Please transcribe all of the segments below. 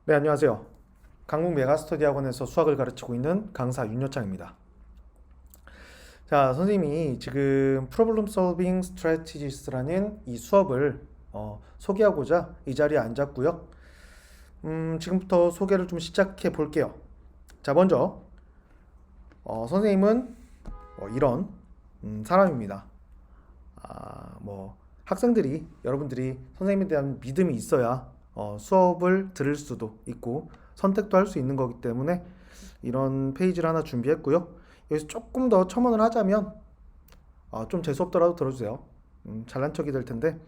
네, 안녕하세요. 강북 메가스터디 학원에서 수학을 가르치고 있는 강사 윤여창입니다. 자, 선생님이 지금 Problem Solving Strategies라는 이 수업을 소개하고자 이 자리에 앉았고요. 지금부터 소개를 좀 시작해 볼게요. 자, 먼저 선생님은 이런 사람입니다. 학생들이 여러분들이 선생님에 대한 믿음이 있어야 수업을 들을 수도 있고 선택도 할 수 있는 거기 때문에 이런 페이지를 하나 준비했고요. 여기서 조금 더 첨언을 하자면 좀 재수 없더라도 들어주세요. 잘난 척이 될 텐데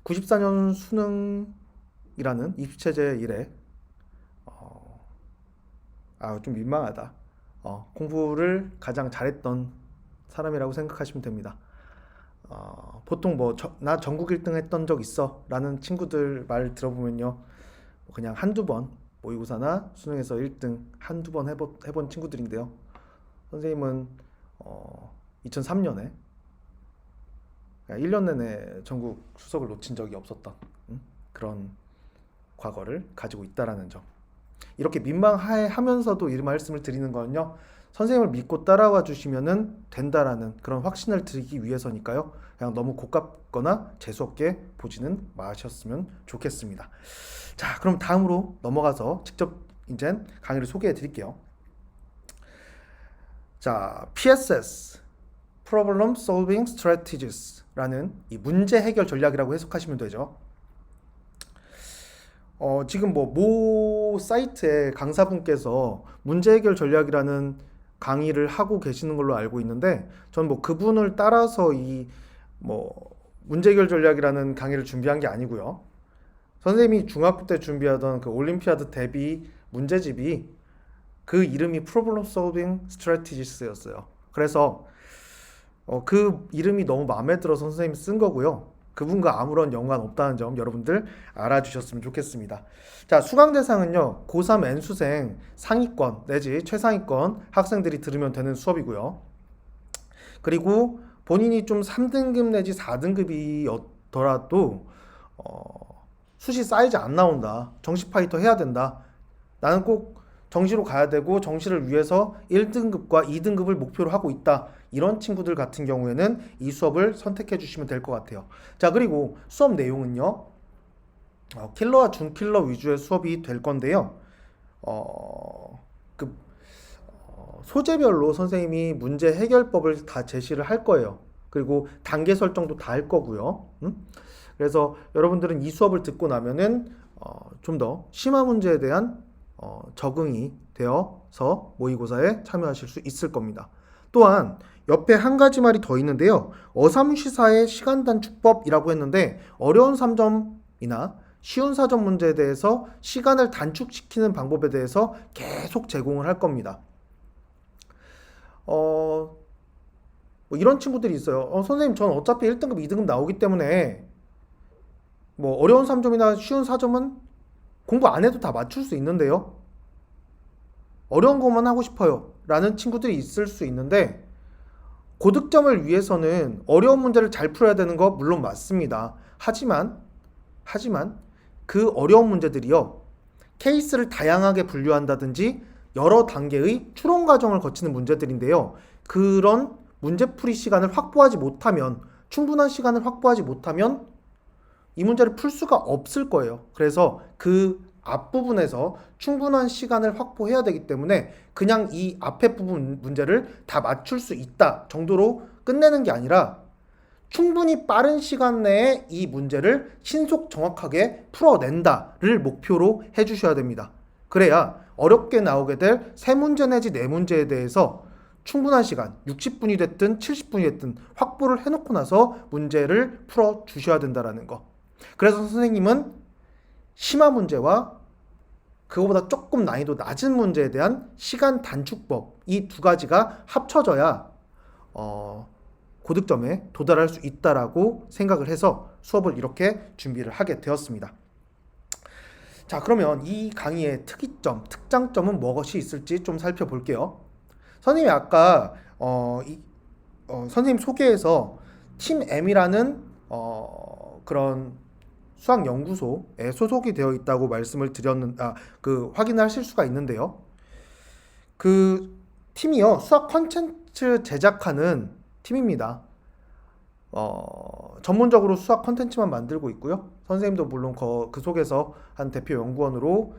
94년 수능이라는 입시체제 이래 좀 민망하다. 공부를 가장 잘했던 사람이라고 생각하시면 됩니다. 보통 나 전국 1등 했던 적 있어 라는 친구들 말 들어보면요, 그냥 한두 번 모의고사나 수능에서 1등 한두 번 해본 친구들인데요. 선생님은 2003년에 1년 내내 전국 수석을 놓친 적이 없었던 그런 과거를 가지고 있다라는 점. 이렇게 민망하면서도 이 말씀을 드리는 거는요, 선생님을 믿고 따라와 주시면은 된다라는 그런 확신을 드리기 위해서니까요. 그냥 너무 고깝거나 재수없게 보지는 마셨으면 좋겠습니다. 자, 그럼 다음으로 넘어가서 직접 이제 강의를 소개해 드릴게요. 자, PSS, Problem Solving Strategies라는 이 문제 해결 전략이라고 해석하시면 되죠. 지금 모 사이트에 강사분께서 문제 해결 전략이라는 강의를 하고 계시는 걸로 알고 있는데, 전 그분을 따라서 이 문제 해결 전략이라는 강의를 준비한 게 아니고요. 선생님이 중학교 때 준비하던 그 올림피아드 대비 문제집이 그 이름이 Problem Solving Strategies였어요. 그래서 그 이름이 너무 마음에 들어서 선생님이 쓴 거고요. 그분과 아무런 연관 없다는 점 여러분들 알아주셨으면 좋겠습니다. 자, 수강 대상은요, 고3 N수생 상위권 내지 최상위권 학생들이 들으면 되는 수업이고요. 그리고 본인이 좀 3등급 내지 4등급이었더라도 수시 사이즈 안 나온다, 정시 파이터 해야 된다, 나는 꼭 정시로 가야 되고 정시를 위해서 1등급과 2등급을 목표로 하고 있다, 이런 친구들 같은 경우에는 이 수업을 선택해 주시면 될 것 같아요. 자, 그리고 수업 내용은요, 킬러와 준킬러 위주의 수업이 될 건데요. 소재별로 선생님이 문제 해결법을 다 제시를 할 거예요. 그리고 단계 설정도 다 할 거고요. 그래서 여러분들은 이 수업을 듣고 나면은 좀 더 심화 문제에 대한 적응이 되어서 모의고사에 참여하실 수 있을 겁니다. 또한 옆에 한 가지 말이 더 있는데요. 어삼시사의 시간 단축법이라고 했는데, 어려운 3점이나 쉬운 4점 문제에 대해서 시간을 단축시키는 방법에 대해서 계속 제공을 할 겁니다. 이런 친구들이 있어요. 선생님, 전 어차피 1등급, 2등급 나오기 때문에 어려운 3점이나 쉬운 4점은 공부 안 해도 다 맞출 수 있는데요, 어려운 것만 하고 싶어요 라는 친구들이 있을 수 있는데, 고득점을 위해서는 어려운 문제를 잘 풀어야 되는 거 물론 맞습니다. 하지만 그 어려운 문제들이요, 케이스를 다양하게 분류한다든지 여러 단계의 추론 과정을 거치는 문제들인데요, 그런 문제풀이 시간을 확보하지 못하면, 충분한 시간을 확보하지 못하면 이 문제를 풀 수가 없을 거예요. 그래서 그 앞부분에서 충분한 시간을 확보해야 되기 때문에 그냥 이 앞에 부분 문제를 다 맞출 수 있다 정도로 끝내는 게 아니라, 충분히 빠른 시간 내에 이 문제를 신속 정확하게 풀어낸다를 목표로 해주셔야 됩니다. 그래야 어렵게 나오게 될 3문제 내지 4문제에 대해서 충분한 시간, 60분이 됐든 70분이 됐든 확보를 해놓고 나서 문제를 풀어주셔야 된다는 거. 그래서 선생님은 심화 문제와 그거보다 조금 난이도 낮은 문제에 대한 시간 단축법, 이 두 가지가 합쳐져야 고득점에 도달할 수 있다라고 생각을 해서 수업을 이렇게 준비를 하게 되었습니다. 자, 그러면 이 강의의 특이점, 특장점은 무엇이 있을지 좀 살펴볼게요. 선생님이 아까 선생님 소개에서 팀 M이라는 그런 수학연구소에 소속이 되어 있다고 말씀을 확인하실 수가 있는데요. 그 팀이요, 수학 컨텐츠 제작하는 팀입니다. 전문적으로 수학 컨텐츠만 만들고 있고요. 선생님도 물론 그 속에서 한 대표 연구원으로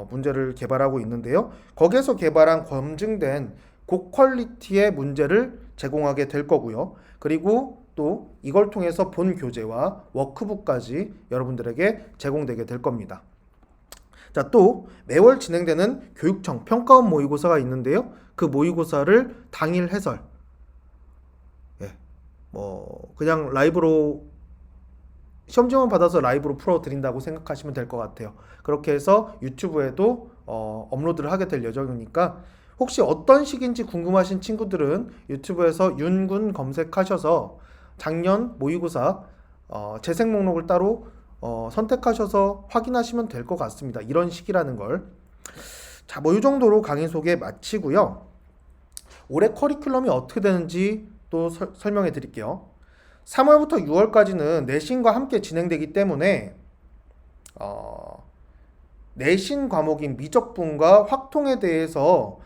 문제를 개발하고 있는데요. 거기에서 개발한 검증된 고퀄리티의 문제를 제공하게 될 거고요. 그리고 또 이걸 통해서 본 교재와 워크북까지 여러분들에게 제공되게 될 겁니다. 자, 또 매월 진행되는 교육청 평가원 모의고사가 있는데요. 그 모의고사를 당일 해설, 그냥 라이브로 시험지만 받아서 라이브로 풀어드린다고 생각하시면 될 것 같아요. 그렇게 해서 유튜브에도 업로드를 하게 될 예정이니까 혹시 어떤 식인지 궁금하신 친구들은 유튜브에서 윤군 검색하셔서 작년 모의고사 재생 목록을 따로 선택하셔서 확인하시면 될 것 같습니다. 이런 식이라는 걸. 자, 이 정도로 강의 소개 마치고요. 올해 커리큘럼이 어떻게 되는지 또 설명해 드릴게요. 3월부터 6월까지는 내신과 함께 진행되기 때문에 내신 과목인 미적분과 확통에 대해서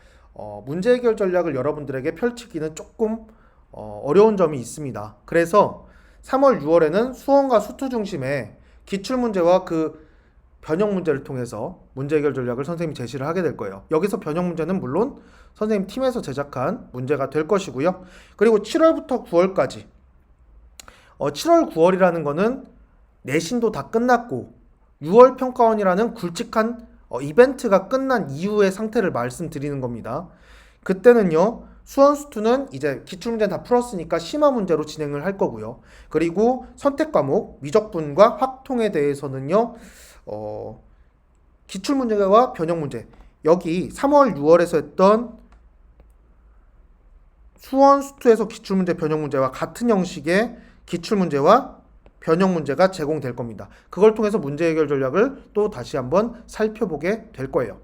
문제 해결 전략을 여러분들에게 펼치기는 조금 어려운 점이 있습니다. 그래서 3월, 6월에는 수원과 수투 중심의 기출문제와 그 변형 문제를 통해서 문제 해결 전략을 선생님이 제시를 하게 될 거예요. 여기서 변형 문제는 물론 선생님 팀에서 제작한 문제가 될 것이고요. 그리고 7월부터 9월까지 7월, 9월이라는 거는 내신도 다 끝났고 6월 평가원이라는 굵직한 이벤트가 끝난 이후의 상태를 말씀드리는 겁니다. 그때는요, 수원 수투는 이제 기출문제 다 풀었으니까 심화 문제로 진행을 할 거고요. 그리고 선택 과목 미적분과 확통에 대해서는요, 기출문제와 변형 문제, 여기 3월, 6월에서 했던 수원 수투에서 기출문제, 변형 문제와 같은 형식의 기출문제와 변형 문제가 제공될 겁니다. 그걸 통해서 문제 해결 전략을 또 다시 한번 살펴보게 될 거예요.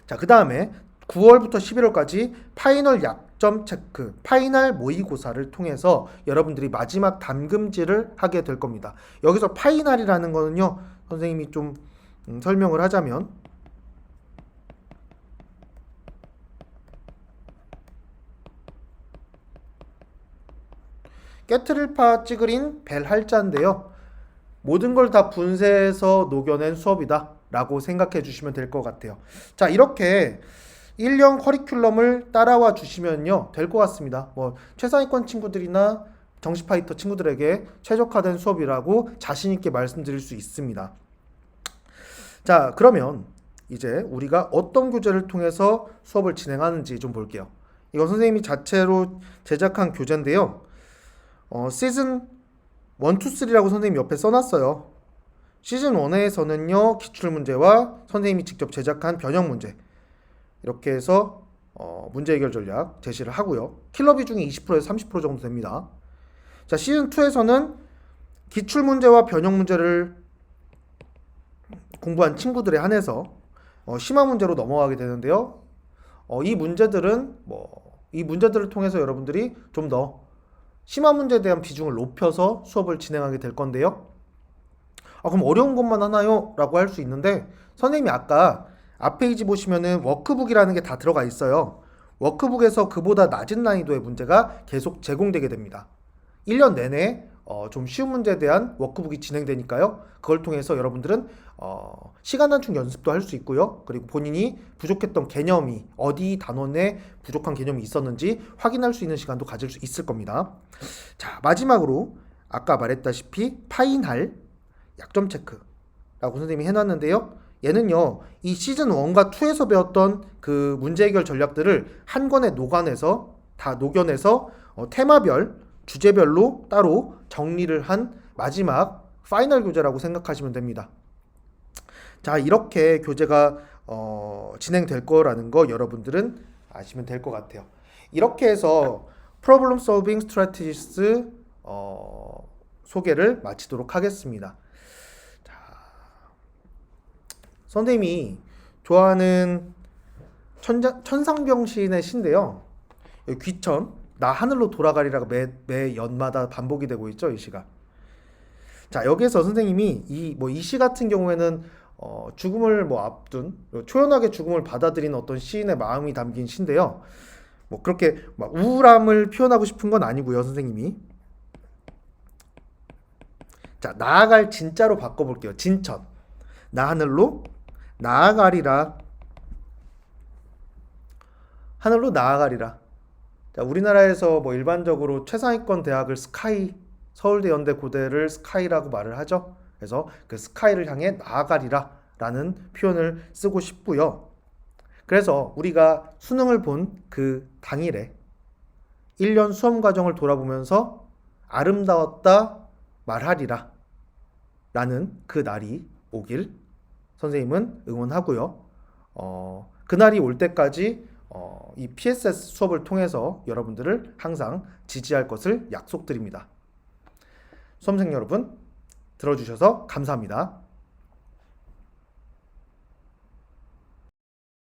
자, 그 다음에 9월부터 11월까지 파이널 약점 체크, 파이널 모의고사를 통해서 여러분들이 마지막 담금질을 하게 될 겁니다. 여기서 파이널이라는 거는요, 선생님이 좀 설명을 하자면 깨트릴파 찌그린 벨 할자인데요. 모든 걸 다 분쇄해서 녹여낸 수업이다 라고 생각해 주시면 될 것 같아요. 자, 이렇게 1년 커리큘럼을 따라와 주시면요 될 것 같습니다. 최상위권 친구들이나 정시파이터 친구들에게 최적화된 수업이라고 자신 있게 말씀드릴 수 있습니다. 자, 그러면 이제 우리가 어떤 교재를 통해서 수업을 진행하는지 좀 볼게요. 이건 선생님이 자체로 제작한 교재인데요. 시즌 1, 2, 3라고 선생님이 옆에 써놨어요. 시즌 1에서는요 기출문제와 선생님이 직접 제작한 변형 문제 이렇게 해서 문제 해결 전략 제시를 하고요. 킬러 비중이 20%에서 30% 정도 됩니다. 자, 시즌 2에서는 기출문제와 변형 문제를 공부한 친구들에 한해서 심화 문제로 넘어가게 되는데요. 이 문제들을 통해서 여러분들이 좀 더 심화 문제에 대한 비중을 높여서 수업을 진행하게 될 건데요. 그럼 어려운 것만 하나요? 라고 할 수 있는데 선생님이 아까 앞페이지 보시면은 워크북이라는 게 다 들어가 있어요. 워크북에서 그보다 낮은 난이도의 문제가 계속 제공되게 됩니다. 1년 내내 좀 쉬운 문제에 대한 워크북이 진행되니까요. 그걸 통해서 여러분들은 시간 단축 연습도 할 수 있고요. 그리고 본인이 부족했던 개념이 어디 단원에 부족한 개념이 있었는지 확인할 수 있는 시간도 가질 수 있을 겁니다. 자, 마지막으로 아까 말했다시피 파인할 약점 체크라고 선생님이 해놨는데요. 얘는요, 이 시즌 1과 2에서 배웠던 그 문제 해결 전략들을 한 권에 녹여내서 테마별, 주제별로 따로 정리를 한 마지막 파이널 교재라고 생각하시면 됩니다. 자, 이렇게 교재가 진행될 거라는 거 여러분들은 아시면 될 것 같아요. 이렇게 해서 Problem Solving Strategies 소개를 마치도록 하겠습니다. 자, 선생님이 좋아하는 천상병신의 시인데요. 귀천, 나 하늘로 돌아가리라가 매 연마다 반복이 되고 있죠, 이 시가. 자, 여기에서 선생님이 이 시 같은 경우에는 죽음을 앞둔 초연하게 죽음을 받아들인 어떤 시인의 마음이 담긴 시인데요. 그렇게 막 우울함을 표현하고 싶은 건 아니고요, 선생님이. 자, 나아갈 진짜로 바꿔볼게요. 진천. 나 하늘로 나아가리라. 하늘로 나아가리라. 자, 우리나라에서 일반적으로 최상위권 대학을 스카이, 서울대, 연대, 고대를 스카이라고 말을 하죠. 그래서 그 스카이를 향해 나아가리라 라는 표현을 쓰고 싶고요. 그래서 우리가 수능을 본 그 당일에 1년 수험 과정을 돌아보면서 아름다웠다 말하리라 라는 그 날이 오길 선생님은 응원하고요. 그날이 올 때까지 이 PSS 수업을 통해서 여러분들을 항상 지지할 것을 약속드립니다. 수험생 여러분, 들어주셔서 감사합니다.